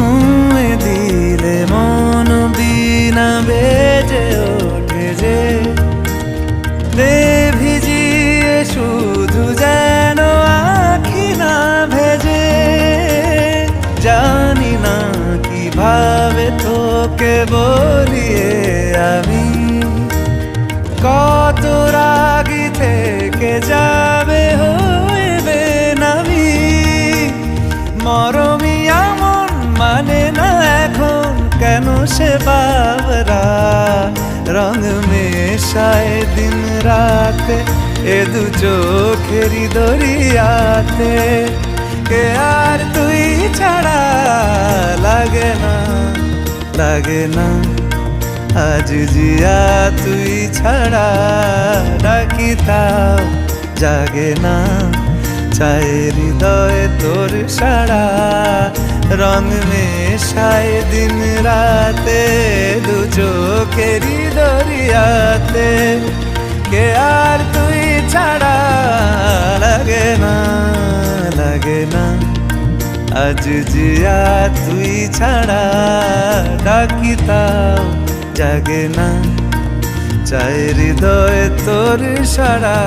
ছুঁয়ে দিলে মন বিনা বেজে ওঠে যে দে ভিজিয়ে শুধু যেন আখি না ভেজে। জানি না কিভাবে তোকে বলিয়ে আমি কত রাগি থেকে যাবে হইবে নামি। মরমি এমন মানে না এখন কেন সে বাবরা রং মেশায় দিন রাতে এ দু চোখেরি দরিয়াতে। কে আর তুই ছাড়া লাগে না লাগে না আজ জিয়া তুই ছাড়া ডাকি তাও জাগে না। চায় হৃদয় তোর সারা রং মেশায় দিন রাতে দু চোখেরি দরিয়াতে। কে আর তুই ছাড়া লাগে না লাগে না আজ জিয়া তুই ছাড়া ডাকি তাও জাগে না। চায় হৃদয় তোর সারা